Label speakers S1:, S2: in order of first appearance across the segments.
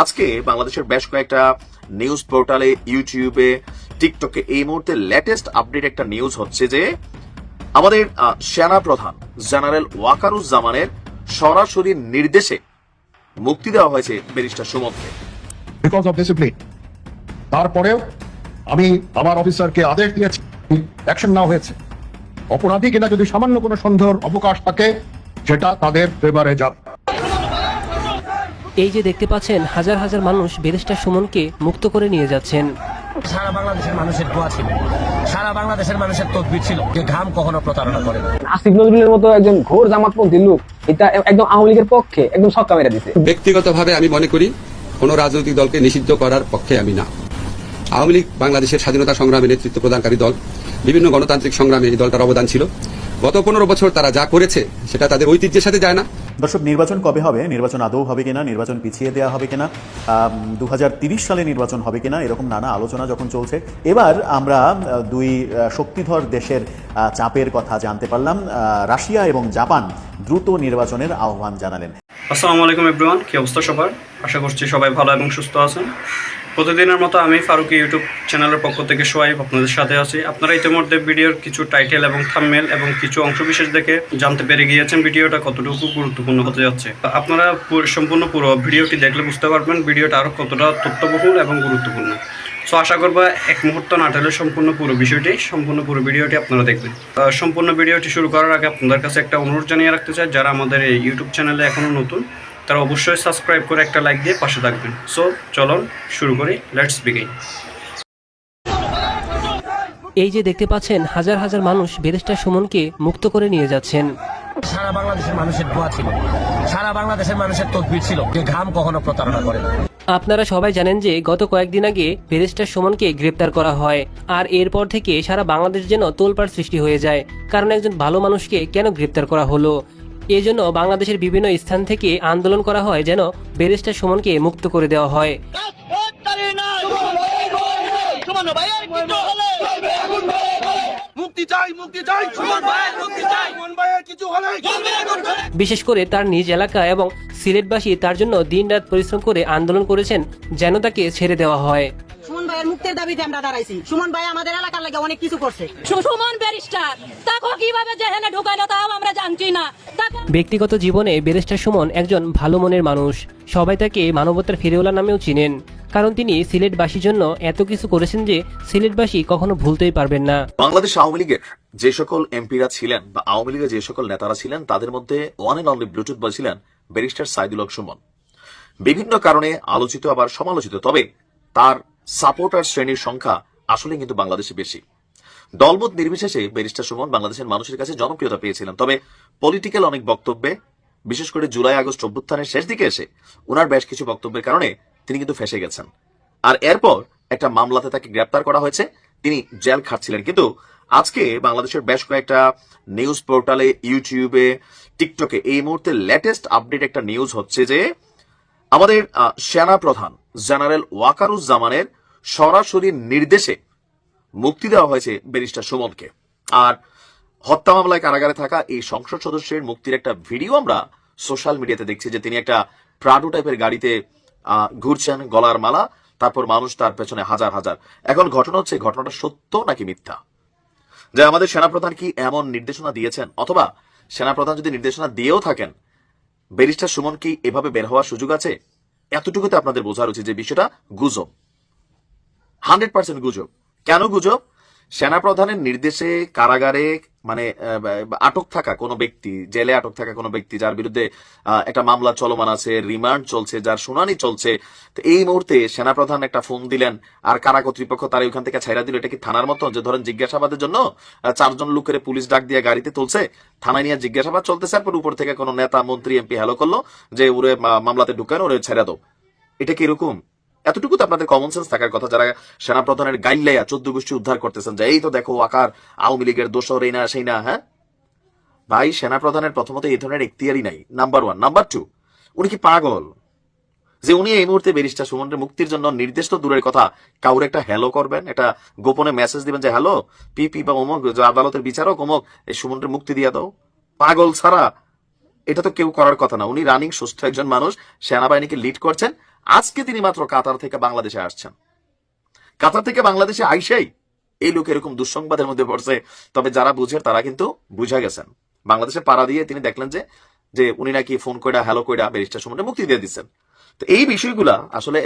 S1: আজকে বাংলাদেশের বেশ কয়েকটা নিউজ পোর্টালে, ইউটিউবে, টিকটকে এই মুহূর্তে লেটেস্ট আপডেট একটা নিউজ হচ্ছে যে আমাদের সেনা প্রধান জেনারেল ওয়াকারুজ্জামানের সরাসরি নির্দেশে মুক্তি দেওয়া হয়েছে ব্যারিস্টার সুমনকে।
S2: বিকজ অফ ডিসিপ্লিন তারপরেও আমি আমার অফিসারকে আদেশ দিয়েছি, অ্যাকশন নেওয়া হয়েছে। অপরাধী কিনা যদি সামান্য কোনো সন্দেহের অবকাশ থাকে সেটা তাদের ফেভারে যাবে।
S3: এই যে দেখতে পাচ্ছেন হাজার হাজার মানুষ ব্যারিস্টার সুমনকে মুক্ত করে নিয়ে যাচ্ছেন।
S4: সারা বাংলাদেশের মানুষের দোয়া ছিল, সারা বাংলাদেশের মানুষের তকবীর ছিল যে ঘাম কখনো প্রতারণা করে না।
S5: আসিফ নজরুলের মতো একজন ঘোর জামাতপন্থী লোক এটা একদম আওয়ামী লীগের পক্ষে একদম ছক্কা মেরে দিছে।
S6: ব্যক্তিগতভাবে আমি মনে করি কোন রাজনৈতিক দলকে নিষিদ্ধ করার পক্ষে আমি না। আওয়ামী লীগ বাংলাদেশের স্বাধীনতা সংগ্রামে নেতৃত্ব প্রদানকারী দল, বিভিন্ন গণতান্ত্রিক সংগ্রামে এই দলটার অবদান ছিল। গত 15 বছর তারা যা করেছে সেটা তাদের ঐতিহ্যের সাথে যায় না।
S7: দর্শক, নির্বাচন কবে হবে, নির্বাচন আদৌ হবে কিনা, নির্বাচন পিছিয়ে দেওয়া হবে কিনা, 2030 সালে নির্বাচন হবে কিনা, এরকম নানা আলোচনা যখন চলছে, এবার আমরা দুই শক্তিধর দেশের চাপের কথা জানতে পারলাম। রাশিয়া এবং জাপান দ্রুত নির্বাচনের আহ্বান জানালেন।
S8: আসসালামু আলাইকুম এভরিওয়ান, কি অবস্থা সবার? আশা করছি সবাই ভালো এবং সুস্থ আছেন। প্রতিদিনের মতো আমি ফারুকি ইউটিউব চ্যানেলের পক্ষ থেকে সোয়াইব আপনাদের সাথে আছি। আপনারা ইতিমধ্যে ভিডিওর কিছু টাইটেল এবং থাম্বনেল এবং কিছু অংশবিশেষ দেখে জানতে পেরে গিয়েছেন ভিডিওটা কতটুকু গুরুত্বপূর্ণ হতে যাচ্ছে। আপনারা সম্পূর্ণ পুরো ভিডিওটি দেখলে বুঝতে পারবেন ভিডিওটা আরও কতটা তথ্যবহুল এবং গুরুত্বপূর্ণ। সো আশা করবো এক মুহূর্ত না টেলে সম্পূর্ণ পুরো ভিডিওটি আপনারা দেখবেন। সম্পূর্ণ ভিডিওটি শুরু করার আগে আপনাদের কাছে একটা অনুরোধ জানিয়ে রাখতে চাই, যারা আমাদের এই ইউটিউব চ্যানেলে এখনও নতুন তারা অবশ্যই সাবস্ক্রাইব করে একটা লাইক দিয়ে পাশে থাকবেন। সো চলুন শুরু করি, লেটস বিগিন।
S3: এই যে দেখতে পাচ্ছেন হাজার হাজার মানুষ ব্যারিস্টার সুমনকে মুক্ত করে নিয়ে যাচ্ছেন।
S4: সারা বাংলাদেশের মানুষের দোয়া ছিল, সারা বাংলাদেশের মানুষের তকবীর ছিল যে ঘাম কখনো প্রতারণা করে না।
S3: আপনারা সবাই জানেন যে গত কয়েকদিন আগে ব্যারিস্টার সুমনকে গ্রেপ্তার করা হয়, আর এরপর থেকে সারা বাংলাদেশ যেন তোলপাড় সৃষ্টি হয়ে যায়। কারণ একজন ভালো মানুষকে কেন গ্রেপ্তার করা হলো, এজন্য বাংলাদেশের বিভিন্ন স্থান থেকে আন্দোলন করা হয় যেন ব্যারিস্টার সুমনকে মুক্ত করে দেওয়া হয়। বিশেষ করে তার নিজ এলাকা এবং সিলেটবাসী তার জন্য দিনরাত পরিশ্রম করে আন্দোলন করেছেন যেন তাকে ছেড়ে দেওয়া হয়।
S9: সুমন ভাইয়ের মুক্তির দাবিতে আমরা দাঁড়াইছি। সুমন ভাই আমাদের এলাকার লাগে অনেক কিছু করছে।
S10: সুমন ব্যারিস্টার তাকে কিভাবে জেলে ঢুকাইলো তাও আমরা জানছি না।
S3: ব্যক্তিগত জীবনে ব্যারিস্টার সুমন একজন ভালো মনের মানুষ। সবাই তাকে মানবতার ফিরেওয়ালা নামেও চিনেন, কারণ তিনি সিলেটবাসীর জন্য এত কিছু করেছেন যে সিলেটবাসী কখনো ভুলতেই পারবেন না।
S1: বাংলাদেশ আওয়ামী লীগের যে সকল এমপিরা ছিলেন বা আওয়ামী লীগের যে সকল নেতারা ছিলেন তাদের মধ্যে ওয়ান এন্ড অনলি ব্লুটুথ বয় ছিলেন ব্যারিস্টার সাইদুল হক সুমন। বিভিন্ন কারণে আলোচিত আবার সমালোচিত, তবে তার সাপোর্টার শ্রেণীর সংখ্যা আসলে কিন্তু বাংলাদেশে বেশি। দলমত নির্বিশেষে ব্যারিস্টার সুমন বাংলাদেশের মানুষের কাছে জনপ্রিয়তা পেয়েছিলেন, তবে পলিটিক্যাল অনেক বক্তব্যে, বিশেষ করে জুলাই আগস্ট অভ্যুত্থানের শেষ দিকে এসে ওনার বেশ কিছু বক্তব্যের কারণে তিনি কিন্তু ফেঁসে গেছেন। আর এরপর একটা মামলাতে তাকে গ্রেপ্তার করা হয়েছে, তিনি জেল খাটছিলেন। কিন্তু আজকে বাংলাদেশের বেশ কয়েকটা নিউজ পোর্টালে, ইউটিউবে, টিকটকে এই মুহূর্তে লেটেস্ট আপডেট একটা নিউজ হচ্ছে যে আমাদের সেনা প্রধান জেনারেল ওয়াকারুজ্জামানের সরাসরি নির্দেশে মুক্তি দেওয়া হয়েছে ব্যারিস্টার সুমনকে। আর হত্যা মামলায় কারাগারে থাকা এই সংসদ সদস্যের মুক্তির একটা ভিডিও আমরা সোশ্যাল মিডিয়াতে দেখছি, যে তিনি একটা প্রাডো টাইপের গাড়িতে ঘুরছেন, গলার মালা, তারপর মানুষ তার পেছনে হাজার হাজার। এখন ঘটনা হচ্ছে, ঘটনাটা সত্য নাকি মিথ্যা, যে আমাদের সেনাপ্রধান কি এমন নির্দেশনা দিয়েছেন, অথবা সেনাপ্রধান যদি নির্দেশনা দিয়েও থাকেন ব্যারিস্টার সুমন কি এভাবে বের হওয়ার সুযোগ আছে? এতটুকুতে আপনাদের বোঝার উচিত যে বিষয়টা গুজব, 100% গুজব। কেন গুজব? সেনাপ্রধানের নির্দেশে কারাগারে মানে আটক থাকা কোনো ব্যক্তি, জেলে আটক থাকা কোনো ব্যক্তি যার বিরুদ্ধে একটা মামলা চলমান আছে, রিমান্ড চলছে, যার শুনানি চলছে, তো এই মুহূর্তে সেনাপ্রধান একটা ফোন দিলেন আর কারা কর্তৃপক্ষ তারা ওইখান থেকে ছাইরা দিল। এটা কি থানার মতো যে ধরেন জিজ্ঞাসাবাদের জন্য 4 জন লোকের পুলিশ ডাক দিয়ে গাড়িতে তুলছে, থানায় নিয়ে জিজ্ঞাসাবাদ চলতেছে, তারপর উপর থেকে কোনো নেতা, মন্ত্রী, এমপি হ্যালো করলো যে ওরে মামলাতে ঢুকানো, ওরে ছেড়ে দাও? এটা কি এরকম? এতটুকু তো আপনাদের কমন সেন্স থাকার কথা, যারা সেনাপ্রধানের গাইল্লাইয়া 14 গোষ্ঠী উদ্ধার করতেছেন, যে এই তো দেখো আকার আওয়ামী লীগের দোষর, এই না সেই না। হ্যাঁ ভাই, সেনাপ্রধানের প্রথমত এই ধরনের এখতিয়ারই নাই, নাম্বার 1। নাম্বার 2, উনি কি পাগল যে উনি এই মুহূর্তে ব্যারিস্টার সুমনের মুক্তির জন্য নির্দেশ তো দূরের কথা, কাউরে একটা হ্যালো করবেন, একটা গোপনে মেসেজ দিবেন যে হ্যালো পিপি বা অমুক আদালতের বিচারক অমুক, এই সুমনের মুক্তি দিয়ে দাও? পাগল ছাড়া এটা তো কেউ করার কথা না। উনি রানিং সুস্থ একজন মানুষ, সেনাবাহিনীকে লিড করছেন, আজকে তিনি মাত্র কাতার থেকে বাংলাদেশে আসছেন। কাতার থেকে বাংলাদেশে আইসাই এই লোক এরকম দুঃসংবাদের মধ্যে পড়ছে। তবে যারা বুঝেন তারা কিন্তু বুঝা গেছেন। বাংলাদেশে পাড়া দিয়ে তিনি দেখলেন যে উনি নাকি ফোন কইরা হ্যালো কইরা ব্যারিস্টার সুমনকে মুক্তি দিয়ে দিচ্ছেন। তো এই বিষয়গুলা আসলে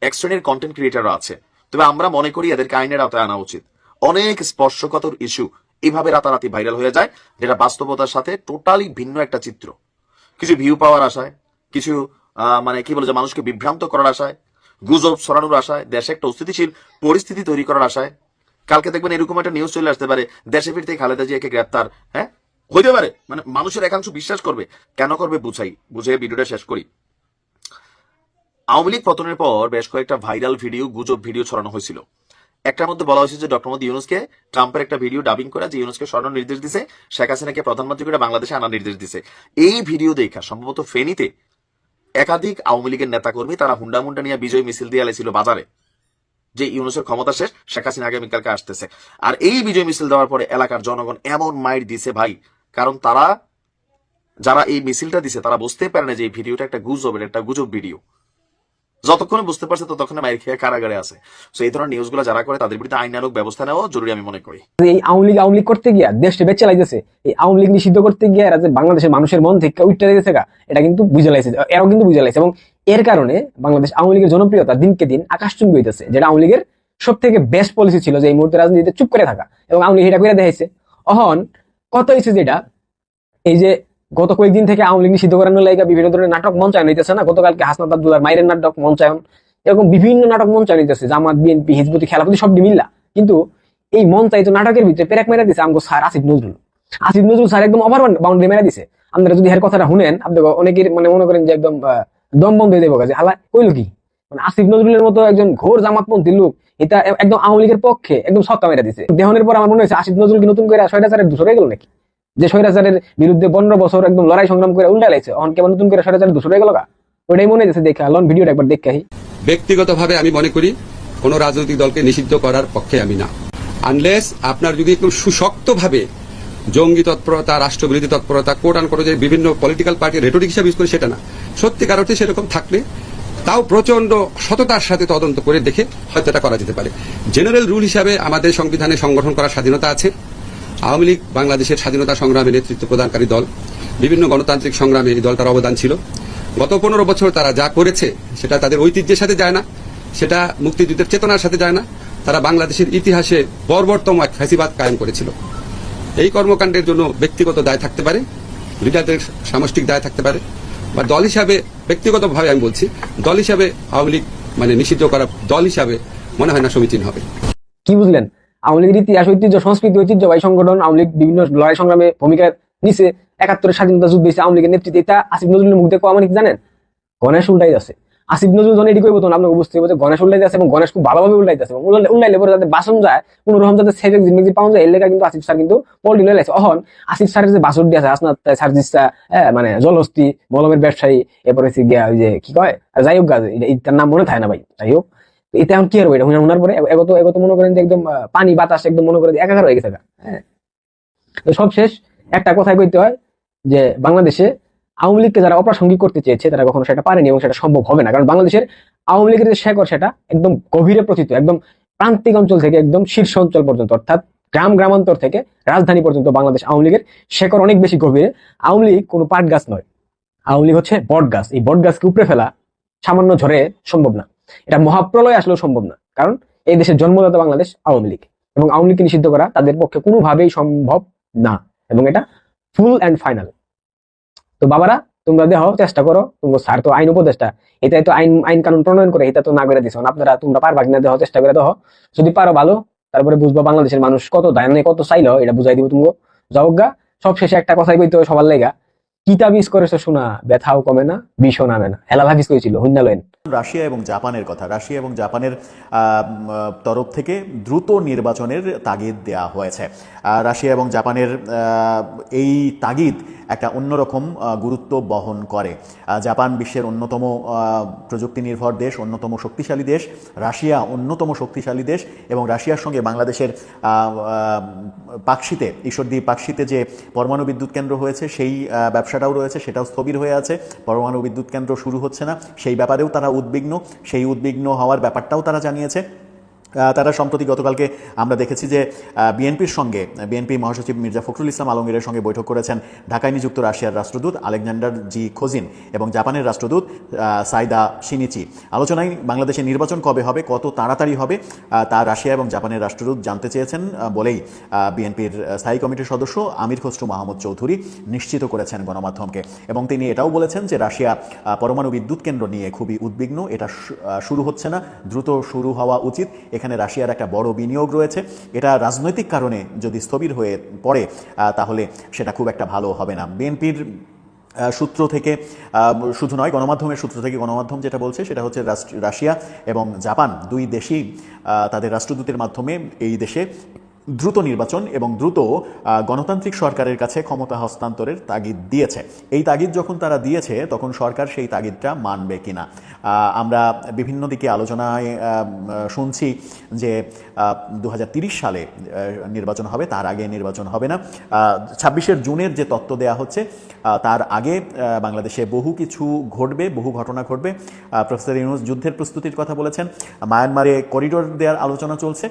S1: এক শ্রেণীর কন্টেন্ট ক্রিয়েটাররা আছে, তবে আমরা মনে করি এদেরকে আইনের আওতায় আনা উচিত। অনেক স্পর্শকাতর ইস্যু এইভাবে রাতারাতি ভাইরাল হয়ে যায়, যেটা বাস্তবতার সাথে টোটালি ভিন্ন একটা চিত্র। কিছু ভিউ পাওয়ার আশায়, কিছু মানে কি বলে যে মানুষকে বিভ্রান্ত করার আশায়, গুজব ছড়ানোর আশায়, দেশে একটা অস্থিতিশীল পরিস্থিতি তৈরি করার আশায়। কালকে দেখবেন এরকম একটা নিউজ চলে আসতে পারে, দেশে ফিরতে খালেদা জিয়াকে গ্রেপ্তার। হ্যাঁ, হইতে পারে, মানে মানুষের একাংশ বিশ্বাস করবে। কেন করবে বুঝে ভিডিওটা শেষ করি। আওয়ামী লীগ পতনের পর বেশ কয়েকটা ভাইরাল ভিডিও, গুজব ভিডিও ছড়ানো হয়েছিল। একটার মধ্যে বলা হয়েছে যে ডক্টর মোহাম্মদ ইউনূসকে ট্রাম্পের একটা ভিডিও ডাবিং করে যে ইউনূসকে সরানোর নির্দেশ দিছে, শেখ হাসিনাকে প্রধানমন্ত্রী করে বাংলাদেশে আনার নির্দেশ দিছে। এই ভিডিও দেখা সম্ভবত ফেনীতে একাধিক আওয়ামী লীগের নেতাকর্মী তারা হুন্ডা মুন্ডা নিয়ে বিজয় মিছিল দিয়ে আলেছিল বাজারে, যে ইউনূসের ক্ষমতা শেষ, শেখ হাসিনা আগামীকালকে আসতেছে। আর এই বিজয় মিছিল দেওয়ার পরে এলাকার জনগণ এমন মাইর দিছে ভাই, কারণ তারা যারা এই মিছিলটা দিছে তারা বুঝতে পারে না যে এই ভিডিওটা একটা গুজব ভিডিও। যতক্ষণে বুঝতে পারছে ততক্ষণে মাইর খেয়ে কারাগারে আছে। তো এই ধরনের নিউজগুলো যারা করে তাদের বিরুদ্ধে আইনানুগ ব্যবস্থা নেওয়া জরুরি আমি মনে করি।
S5: এই আওয়ামী লীগ করতে গিয়া দেশটা বেঁচে লাইতেছে, এই আওয়ামী লীগ নিষিদ্ধ করতে গিয়া এরা যে বাংলাদেশের মানুষের মন থেকে উঠতে দিতেছে, এটা কিন্তু বুঝে লাইছে, এরাও কিন্তু বুঝে লাইছে। এবং এর কারণে বাংলাদেশ আওয়ামী লীগের জনপ্রিয়তা দিনকে দিন আকাশচুম্বী হইতেছে, যেটা আওয়ামী লীগের সব থেকে বেস্ট পলিসি ছিল, যে এই মুহূর্তে রাজনীতিতে চুপ করে থাকা, এবং আওয়ামী লীগ এটা করে দেখাইছে। অহন কত হয়েছে যেটা এই যে গত কয়েকদিন থেকে আওয়ামী লীগ নিষিদ্ধ করানোর লাগে বিভিন্ন ধরনের নাটক মঞ্চায়ন হইতেছে না, গতকালকে হাসনাত আব্দুল্লাহর মাইরের নাটক মঞ্চায়ন, এরকম বিভিন্ন নাটক মঞ্চায়ন হইতেছে, জামাত বিএনপি হিজবুতি খেলাপতি সব মিল্লা। কিন্তু এই মঞ্চায়িত নাটকের ভিতরে পেরেক মেরে দিছে আমগো স্যার আসিফ নজরুল স্যার একদম ওভার বাউন্ডারি মেরে দিছে। আপনারা যদি এর কথাটা শুনেন, আপনাদের অনেকের মানে মনে করেন যে একদম দম বন্ধ হয়ে দেবো কাজে হালা কইলো কি, মানে আসিফ নজরুলের মতো একজন ঘোর জামাতপন্থী লোক এটা একদম আওয়ামী লীগের পক্ষে একদম ছক্কা মেরে দিছে। দেহনের পর আমার মনে হয়েছে আসিফ নজরুল কি নতুন করে স্বৈরাচারের দূষর হয়ে গেল নাকি, যে স্বৈরাচারের বিরুদ্ধে 15 বছর একদম লড়াই সংগ্রাম করে উল্টা লাইছে, অন কেমন নতুন করে স্বৈরাচারের দূষর হয়ে গেল গা, ওইটাই মনে হয়েছে। দেখা লন ভিডিওটা একবার দেখে আহি।
S6: ব্যক্তিগতভাবে আমি মনে করি কোন রাজনৈতিক দলকে নিষিদ্ধ করার পক্ষে আমি না, আনলেস আপনার যদি একটু সুশক্তভাবে জঙ্গি তৎপরতা, রাষ্ট্রবিরোধী তৎপরতা, কোট আন কোট যে বিভিন্ন পলিটিক্যাল পার্টির রেটরিক হিসাবে ইউজ করে সেটা না, সত্যিকার অর্থে সেরকম থাকলে তাও প্রচন্ড সততার সাথে তদন্ত করে দেখে হয়তো এটা করা যেতে পারে। জেনারেল রুল হিসাবে আমাদের সংবিধানে সংগঠন করার স্বাধীনতা আছে। আওয়ামী লীগ বাংলাদেশের স্বাধীনতা সংগ্রামে নেতৃত্ব প্রদানকারী দল, বিভিন্ন গণতান্ত্রিক সংগ্রামে এই দলটার অবদান ছিল। গত 15 বছর তারা যা করেছে সেটা তাদের ঐতিহ্যের সাথে যায় না, সেটা মুক্তিযুদ্ধের চেতনার সাথে যায় না। তারা বাংলাদেশের ইতিহাসে বর্বরতম এক ফ্যাসিবাদ কায়েম করেছিল। এই কর্মকাণ্ডের জন্য ব্যক্তিগত দায় থাকতে পারে, লিডারদের সামষ্টিক দায় থাকতে পারে, বা দল হিসাবে ব্যক্তিগতভাবে আমি বলছি, দল হিসাবে আওয়ামী লীগ মানে নিষিদ্ধ করা দল হিসাবে মনে হয় না সমীচীন হবে।
S5: কি বুঝলেন? আওয়ামী লীগের ইতিহাস, ঐতিহ্য, সংস্কৃতি, ঐতিহ্যবাহী সংগঠন, আওয়ামী লীগ বিভিন্ন লড়াই সংগ্রামে ভূমিকা নিছে, 71 স্বাধীনতা যুদ্ধ হয়েছে আওয়ামী লীগের নেতৃত্বে। এটা আসিফ নজরুলের মুখ দেখো আমার কি জানেন, গণেশ উল্টাই আছে। আসিফ নজরুল যখন এটি করবো তখন আপনাকে বুঝতে হবে যে গণেশ উল্টাইতে আছে, এবং গণেশ খুব ভালোভাবে উল্টাইতে আছে, এবং উল্টাইলে পরে যাতে বাসন যায় কোন রকম যাতে সেভেক জিমেজি পাওয়া যায়, এর লেখা কিন্তু আসিফ স্যার কিন্তু পল্টি লয়ে লাগছে। অহন আসিফ স্যারের যে বাসর দিয়ে আছে আসনাত সার্জিসটা, মানে জলহস্তি মলমের ব্যবসায়ী, এরপরে হচ্ছে গিয়া ওই যে কি কয় যাই হোক গাছ, এটার নাম মনে থাকে না ভাই, যাই হোক এটা এখন কি হবে, এটা উনার পরে এগত মনে করেন যে একদম পানি বাতাস একদম মনে করেন একাকার হয়ে গেছে। হ্যাঁ, তো সব শেষ একটা কথাই কইতে হয় যে বাংলাদেশে আওয়ামী লীগকে যারা অপ্রাসঙ্গিক করতে চেয়েছে তারা কখনো সেটা পারেনি, এবং সেটা সম্ভব হবে না। কারণ বাংলাদেশের আওয়ামী লীগের যে শেকড় সেটা একদম গভীরে প্রথিত, একদম প্রান্তিক অঞ্চল থেকে একদম শীর্ষ অঞ্চল পর্যন্ত, অর্থাৎ গ্রামান্তর থেকে রাজধানী পর্যন্ত বাংলাদেশ আওয়ামী লীগের শেকড় অনেক বেশি গভীরে। আওয়ামী লীগ কোনো পাট গাছ নয়, আওয়ামী লীগ হচ্ছে বট গাছ। এই বট গাছকে উপড়ে ফেলা সামান্য ঝড়ে সম্ভব না, এটা মহাপ্রলয় আসলেও সম্ভব না। কারণ এই দেশের জন্মদাতা বাংলাদেশ আওয়ামী লীগ, এবং আওয়ামী লীগকে নিষিদ্ধ করা তাদের পক্ষে কোনোভাবেই সম্ভব না, এবং এটা ফুল অ্যান্ড ফাইনাল। তো বাবারা তোমরা দেখো, চেষ্টা করো, তোমরা স্যার তো আইন উপদেষ্টা, এটাই তো আইন কানুন প্রণয়ন করে, এটা তো না করে দিছো আপনারা, তোমরা পারবা কিনা দেখো, চেষ্টা করে দেখো, যদি পারো ভালো, তারপরে বুঝবো বাংলাদেশের মানুষ কত দায় কত চাইলো, এটা বুঝাই দিব তুমি যাওগা। সব শেষে একটা কথাই কইতে হবে সবার লাইগা, কিতাব ইস করেছো শোনা, ব্যথাও কমে না, বিষও নামে না, হেলাল হাফিজ করেছিল হুন্নালেন।
S7: রাশিয়া এবং জাপানের কথা, রাশিয়া এবং জাপানের তরফ থেকে দ্রুত নির্বাচনের তাগিদ দেওয়া হয়েছে। রাশিয়া এবং জাপানের এই তাগিদ একটা অন্যরকম গুরুত্ব বহন করে। জাপান বিশ্বের অন্যতম প্রযুক্তি নির্ভর দেশ, অন্যতম শক্তিশালী দেশ, রাশিয়া অন্যতম শক্তিশালী দেশ, এবং রাশিয়ার সঙ্গে বাংলাদেশের পাকশিতে, ঈশ্বরদী পাকশিতে যে পরমাণু বিদ্যুৎ কেন্দ্র হয়েছে সেই ব্যবসাটাও রয়েছে, সেটাও স্থবির হয়ে আছে, পরমাণু বিদ্যুৎ কেন্দ্র শুরু হচ্ছে না, সেই ব্যাপারেও তারা উদ্বিগ্ন, সেই উদ্বিগ্ন হওয়ার ব্যাপারটাও তারা জানিয়েছে। তারা সম্প্রতি গতকালকে আমরা দেখেছি যে বিএনপির সঙ্গে বিএনপি মহাসচিব মির্জা ফখরুল ইসলাম আলমগীরের সঙ্গে বৈঠক করেছেন ঢাকায় নিযুক্ত রাশিয়ার রাষ্ট্রদূত আলেকজান্ডার জি খোজিন এবং জাপানের রাষ্ট্রদূত সাইদা শিনিচি। আলোচনায় বাংলাদেশে নির্বাচন কবে হবে, কত তাড়াতাড়ি হবে তা রাশিয়া এবং জাপানের রাষ্ট্রদূত জানতে চেয়েছেন বলেই বিএনপির স্থায়ী কমিটির সদস্য আমির খসরু মাহমুদ চৌধুরী নিশ্চিত করেছেন গণমাধ্যমকে। এবং তিনি এটাও বলেছেন যে রাশিয়া পরমাণু বিদ্যুৎ কেন্দ্র নিয়ে খুবই উদ্বিগ্ন, এটা শুরু হচ্ছে না, দ্রুত শুরু হওয়া উচিত। এখানে রাশিয়ার একটা বড় বিনিয়োগ রয়েছে, এটা রাজনৈতিক কারণে যদি স্থবির হয়ে পড়ে তাহলে সেটা খুব একটা ভালো হবে না। বিএনপির সূত্র থেকে শুধু নয়, গণমাধ্যমের সূত্র থেকে গণমাধ্যম যেটা বলছে সেটা হচ্ছে রাশিয়া এবং জাপান দুই দেশই তাদের রাষ্ট্রদূতের মাধ্যমে এই দেশে দ্রুত নির্বাচন এবং দ্রুত গণতান্ত্রিক সরকারের কাছে ক্ষমতা হস্তান্তরের তাগিদ দিয়েছে। এই তাগিদ যখন তারা দিয়েছে তখন সরকার সেই তাগিদটা মানবে কিনা। আমরা বিভিন্ন দিকে আলোচনায় শুনছি যে 2030 সালে নির্বাচন হবে, তার আগে নির্বাচন হবে না। 26শে জুনের যে তত্ত্ব দেয়া হচ্ছে তার আগে বাংলাদেশে বহু কিছু ঘটবে, বহু ঘটনা ঘটবে। প্রফেসর ইউনূস যুদ্ধের প্রস্তুতির কথা বলেছেন, মায়ানমারে করিডোর দেওয়ার আলোচনা চলছে।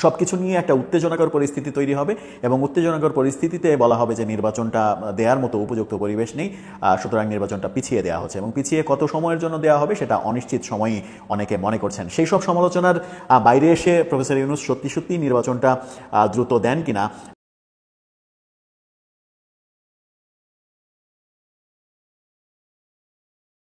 S7: সবকিছু নিয়ে একটা উত্তেজনাকর পরিস্থিতি তৈরি হবে এবং উত্তেজনাকর পরিস্থিতিতে বলা হবে যে নির্বাচনটা দেওয়ার মতো উপযুক্ত পরিবেশ নেই, সুতরাং নির্বাচনটা পিছিয়ে দেওয়া হচ্ছে এবং পিছিয়ে কত সময়ের জন্য দেওয়া হবে সেটা অনিশ্চিত সময়ই অনেকে মনে করছেন। সেই সব সমালোচনার বাইরে এসে প্রফেসর ইউনূস সত্যি সত্যি নির্বাচনটা দ্রুত দেন কিনা